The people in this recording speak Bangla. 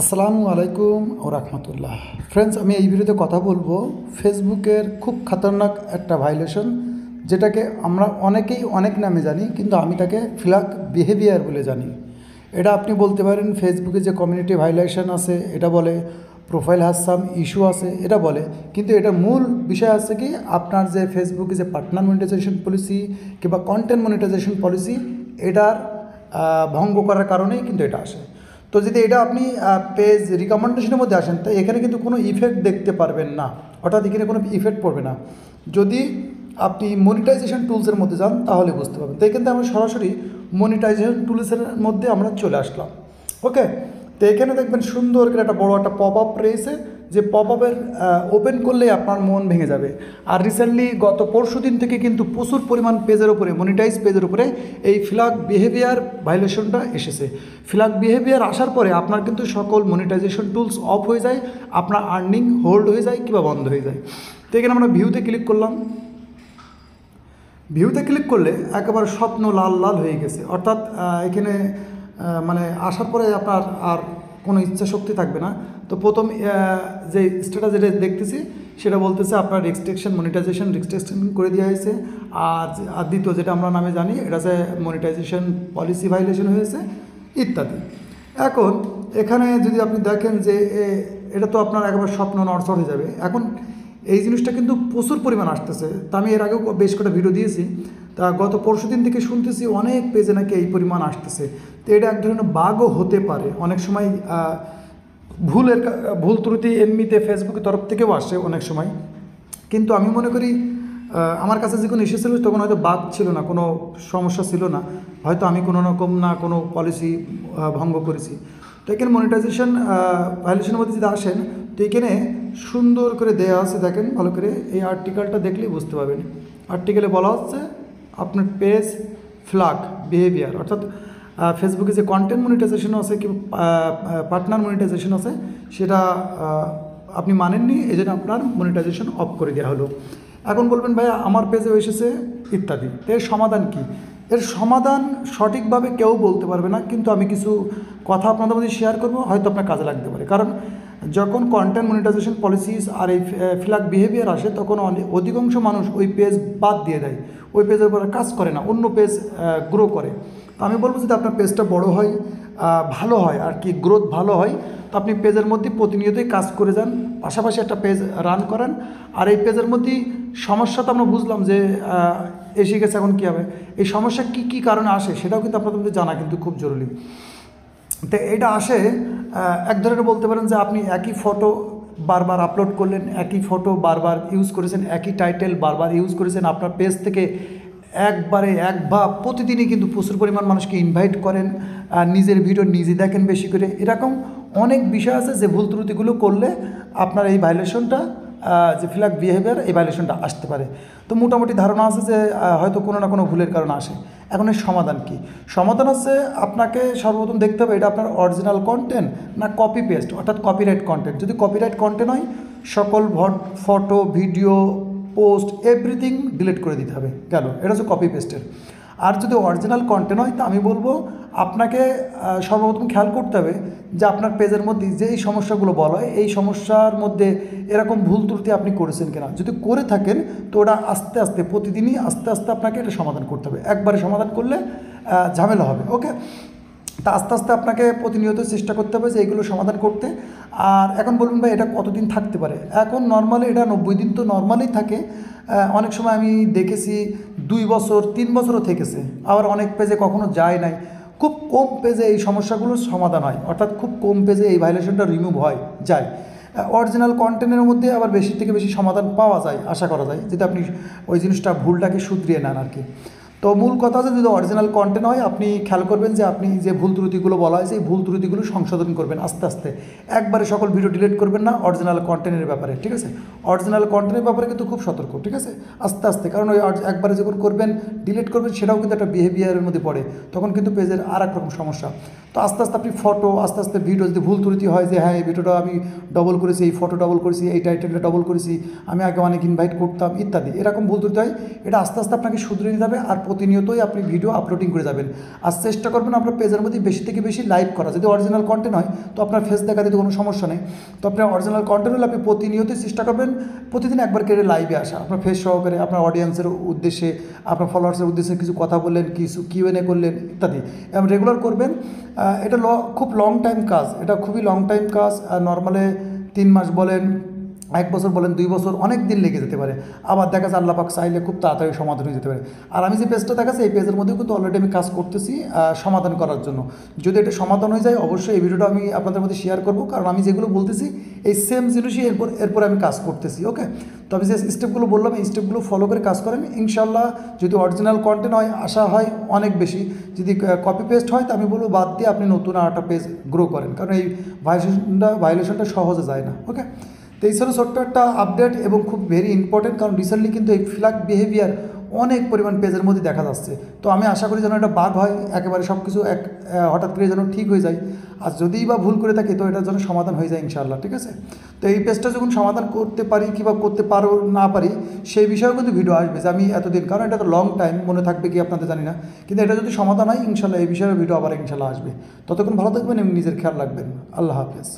আসসালামু আলাইকুম ও রাহমাতুল্লাহ। ফ্রেন্ডস, আমি এই ভিডিওতে কথা বলবো ফেসবুকের খুব খতরনাক একটা ভাইলেশন, যেটাকে আমরা অনেকেই অনেক নামে জানি, কিন্তু আমি তাকে ফ্ল্যাগ বিহেভিয়ার বলে জানি। এটা আপনি বলতে পারেন ফেসবুকে যে কমিউনিটি ভাইলেশন আছে এটা বলে, প্রোফাইল হ্যাজ সাম ইস্যু আছে এটা বলে, কিন্তু এটা মূল বিষয় আছে কি আপনার যে ফেসবুকে যে পার্টনার মনিটাইজেশন পলিসি কিংবা কন্টেন্ট মনিটাইজেশন পলিসি এটার ভঙ্গ করার কারণেই কিন্তু এটা আসে। তো যদি এটা আপনি পেজ রিকমেন্ডেশনের মধ্যে আসেন, তো এখানে কিন্তু কোনো ইফেক্ট দেখতে পারবেন না, অর্থাৎ এখানে কোনো ইফেক্ট পড়বে না। যদি আপনি মনিটাইজেশন টুলসের মধ্যে যান তাহলে বুঝতে পারবেন। তো এখানে আমরা সরাসরি মনিটাইজেশন টুলসের মধ্যে আমরা চলে আসলাম। ওকে, তো এখানে দেখবেন সুন্দর করে একটা বড় একটা পপ আপ রয়েছে, যে পপ আপের ওপেন করলেই আপনার মন ভেঙে যাবে। আর রিসেন্টলি গত পরশু দিন থেকে কিন্তু প্রচুর পরিমাণ পেজের উপরে, মনিটাইজ পেজের উপরে এই ফ্ল্যাগ বিহেভিয়ার ভাইলেশনটা এসেছে। ফ্ল্যাগ বিহেভিয়ার আসার পরে আপনার কিন্তু সকল মনিটাইজেশন টুলস অফ হয়ে যায়, আপনার আর্নিং হোল্ড হয়ে যায় কিংবা বন্ধ হয়ে যায়। তো এখানে আমরা ভিউতে ক্লিক করলাম। ভিউতে ক্লিক করলে একেবারে স্বপ্ন লাল লাল হয়ে গেছে, অর্থাৎ এখানে মানে আসার পরে আপনার আর কোনো ইচ্ছা শক্তি থাকবে না। তো প্রথম যে স্ট্যাটাস যেটা দেখতেছি সেটা বলতেছে আপনার রেস্ট্রিকশন মনিটাইজেশন রেস্ট্রিকশন করে দেওয়া হয়েছে। আর দ্বিতীয় যেটা আমরা নামে জানি এটা যে মনিটাইজেশন পলিসি ভাইলেশন হয়েছে ইত্যাদি। এখন এখানে যদি আপনি দেখেন যে এটা তো আপনার একেবারে স্বপ্ন নড়চড় হয়ে যাবে। এখন এই জিনিসটা কিন্তু প্রচুর পরিমাণ আসতেছে। তা আমি এর আগেও বেশ কটা ভিডিও দিয়েছি, তা গত পরশু দিন থেকে শুনতেছি অনেক পেজে নাকি এই পরিমাণ আসতেছে। তো এটা এক ধরনের বাগও হতে পারে, অনেক সময় ভুল ত্রুটি এমনিতে ফেসবুকের তরফ থেকেও আসে অনেক সময়। কিন্তু আমি মনে করি আমার কাছে যখন এসেছিলো তখন হয়তো বাগ ছিল না, কোনো সমস্যা ছিল না, হয়তো আমি কোনো রকম না কোনো পলিসি ভঙ্গ করেছি। তো এখানে মনিটাইজেশন ভায়োলেশনের মধ্যে যদি আসেন, তো এখানে সুন্দর করে দেওয়া আছে, দেখেন ভালো করে, এই আর্টিকেলটা দেখলেই বুঝতে পারবেন। আর্টিকেলে বলা হচ্ছে আপনার পেজ ফ্ল্যাগ বিহেভিয়ার, অর্থাৎ ফেসবুকে যে কন্টেন্ট মনিটাইজেশন আছে কি পার্টনার মনিটাইজেশন আছে সেটা আপনি মানেননি, এই জন্য আপনার মনিটাইজেশন অফ করে দেওয়া হলো। এখন বলবেন ভাই আমার পেজেও এসেছে ইত্যাদি, এর সমাধান কি? এর সমাধান সঠিকভাবে কেউ বলতে পারবে না, কিন্তু আমি কিছু কথা আপনাদের মধ্যে শেয়ার করবো, হয়তো আপনার কাজে লাগতে পারে। কারণ যখন কন্টেন্ট মনিটাইজেশন পলিসিস আর এই ফ্ল্যাগ বিহেভিয়ার আসে, তখন অধিকাংশ মানুষ ওই পেজ বাদ দিয়ে দেয়, ওই পেজের উপরে কাজ করে না, অন্য পেজ গ্রো করে। তো আমি বলবো যদি আপনার পেজটা বড় হয়, ভালো হয় আর কি, গ্রোথ ভালো হয়, তো আপনি পেজের মধ্যে প্রতিনিয়তই কাজ করে যান, পাশাপাশি একটা পেজ রান করেন। আর এই পেজের মধ্যেই সমস্যা তো আমরা বুঝলাম যে এসে গেছে, এখন কী হবে, এই সমস্যা কী কী কারণে আসে সেটাও কিন্তু আপনাদের মধ্যে জানা কিন্তু খুব জরুরি। তো এটা আসে এক ধরনের বলতে পারেন যে আপনি একই ফটো বারবার আপলোড করলেন, একই ফটো বারবার ইউজ করেছেন, একই টাইটেল বারবার ইউজ করেছেন, আপনার পেজ থেকে একবার প্রতিদিনই কিন্তু প্রচুর পরিমাণ মানুষকে ইনভাইট করেন, নিজের ভিডিও নিজে দেখেন বেশি করে, এরকম অনেক বিষয় আছে যে ভুল ত্রুটিগুলো করলে আপনার এই ভাইলেশনটা যে ফ্ল্যাগ বিহেভিয়ার এই ভাইলেশনটা আসতে পারে। তো মোটামুটি ধারণা আছে যে হয়তো কোনো না কোনো ভুলের কারণে আসে। এখন এর সমাধান কি? সমাধান হচ্ছে আপনাকে সর্বপ্রথম দেখতে হবে এটা আপনার অরিজিনাল কন্টেন্ট না কপি পেস্ট, অর্থাৎ কপিরাইট কন্টেন্ট। যদি কপিরাইট কন্টেন্ট হয় সকল photo video post everything delete করে দিতে হবে, গেল, এটা হচ্ছে কপি পেস্টের। আর যদি অরিজিনাল কন্টেন্ট হয় তা আমি বলবো আপনাকে সর্বপ্রথম খেয়াল করতে হবে যে আপনার পেজের মধ্যে যে এই সমস্যাগুলো বলা হয় এই সমস্যার মধ্যে এরকম ভুল ত্রুটি আপনি করেছেন কিনা। যদি করে থাকেন তো ওটা আস্তে আস্তে প্রতিদিনই আস্তে আস্তে আপনাকে এটা সমাধান করতে হবে, একবারে সমাধান করলে ঝামেলা হবে। ওকে, তা আস্তে আস্তে আপনাকে প্রতিনিয়ত চেষ্টা করতে হবে যে এগুলো সমাধান করতে। আর এখন বলুন ভাই এটা কতদিন থাকতে পারে? এখন নর্মালি এটা 90 দিন তো নর্মালি থাকে, অনেক সময় আমি দেখেছি 2 বছর 3 বছরও থেকেছে, আবার অনেক পেজে কখনো যায় নাই। খুব কম পেজে এই সমস্যাগুলোর সমাধান হয়, অর্থাৎ খুব কম পেজে এই ভাইলেশনটা রিমুভ যায়। অরিজিনাল কন্টেন্টের মধ্যে আবার বেশি থেকে বেশি সমাধান পাওয়া যায়, আশা করা যায়, যদি আপনি ওই জিনিসটা ভুলটাকে শুধরিয়ে নেন আর কি। তো মূল কথা হচ্ছে যদি অরিজিনাল কন্টেন্ট হয় আপনি খেয়াল করবেন যে আপনি যে ভুল ত্রুটিগুলো বলা হয়েছে এই ভুল ত্রুটিগুলো সংশোধন করবেন আস্তে আস্তে, একবারে সকল ভিডিও ডিলিট করবেন না অরিজিনাল কন্টেন্টের ব্যাপারে, ঠিক আছে? অরিজিনাল কন্টেন্টের ব্যাপারে কিন্তু খুব সতর্ক, ঠিক আছে? আস্তে আস্তে, কারণ ওই একবারে যখন করবেন ডিলিট করবেন সেটাও কিন্তু একটা বিহেভিয়ারের মধ্যে পড়ে, তখন কিন্তু পেজের আর এক রকম সমস্যা। তো আস্তে আস্তে আপনি ফটো, আস্তে আস্তে ভিডিও, যদি ভুল ত্রুটি হয় যে হ্যাঁ এই ভিডিওটা আমি ডবল করেছি, এই ফটো ডবল করেছি, এই টাইটেলটা ডবল করেছি, আমি আগে অনেক ইনভাইট করতাম ইত্যাদি, এরকম ভুল ত্রুটি হয়, এটা আস্তে আস্তে আপনাকে শুধরে নিতে হবে। আর প্রতিনিয়তই আপনি ভিডিও আপলোডিং করে যাবেন। আর চেষ্টা করবেন আপনার পেজের মধ্যে বেশি থেকে বেশি লাইভ করা। যদি অরিজিনাল কন্টেন্ট হয় তো আপনার ফেস দেখা দিতে কোনো সমস্যা নেই। তো আপনার অরিজিনাল কন্টেন্ট হলে আপনি প্রতিনিয়তই চেষ্টা করবেন প্রতিদিন একবার করে লাইভে আসা, আপনার ফেস সহকারে, আপনার অডিয়েন্সের উদ্দেশ্যে, আপনার ফলোয়ার্সের উদ্দেশ্যে কিছু কথা বললেন, কিছু কিউএনএ করলেন ইত্যাদি, এবং রেগুলার করবেন। এটা খুব লং টাইম কাজ, এটা খুবই লং টাইম কাজ। নর্মালে 3 মাস বলেন, 1 বছর বলেন, 2 বছর, অনেক দিন লেগে যেতে পারে। আবার দেখা যায় আল্লাহ পাক চাইলে খুব তাড়াতাড়ি সমাধান হয়ে যেতে পারে। আর আমি যে পেজটা দেখাচ্ছি এই পেজের মধ্যেও কিন্তু অলরেডি আমি কাজ করতেছি সমাধান করার জন্য। যদি এটা সমাধান হয়ে যায় অবশ্যই এই ভিডিওটা আমি আপনাদের মধ্যে শেয়ার করব, কারণ আমি যেগুলো বলতেছি এই সেম জিনিসই এরপর আমি কাজ করতেছি। ওকে, তো আমি যে স্টেপগুলো বললাম এই স্টেপগুলো ফলো করে কাজ করেন, ইনশাল্লাহ যদি অরিজিনাল কন্টেন্ট হয় আশা হয় অনেক বেশি। যদি কপি পেস্ট হয় তো আমি বলবো বাদ দিয়ে আপনি নতুন আর একটা পেজ গ্রো করেন, কারণ এই ভায়োলেশনটা সহজে যায় না। ওকে, তো এই ছিল ছোট্ট একটা আপডেট এবং খুব ভেরি ইম্পর্টেন্ট, কারণ রিসেন্টলি কিন্তু এই ফ্ল্যাগ বিহেভিয়ার অনেক পরিমাণ পেজের মধ্যে দেখা যাচ্ছে। তো আমি আশা করি যেন এটা বাগ হয়, একেবারে সব কিছু হঠাৎ করে যেন ঠিক হয়ে যায়। আর যদিই বা ভুল করে থাকি তো এটার জন্য সমাধান হয়ে যায় ইনশাআল্লাহ। ঠিক আছে, তো এই পেজটা যখন সমাধান করতে পারি কিংবা করতে পারো না পারি সেই বিষয়েও কিন্তু ভিডিও আসবে, যে আমি এতদিন, কারণ এটা তো লং টাইম, মনে থাকবে কি আপনাদের জানি না, কিন্তু এটা যদি সমাধান হয় ইনশাআল্লাহ এই বিষয়ে ভিডিও আবার ইনশাআল্লাহ আসবে। ততক্ষণ ভালো থাকবেন এবং নিজের খেয়াল রাখবেন। আল্লাহ হাফেজ।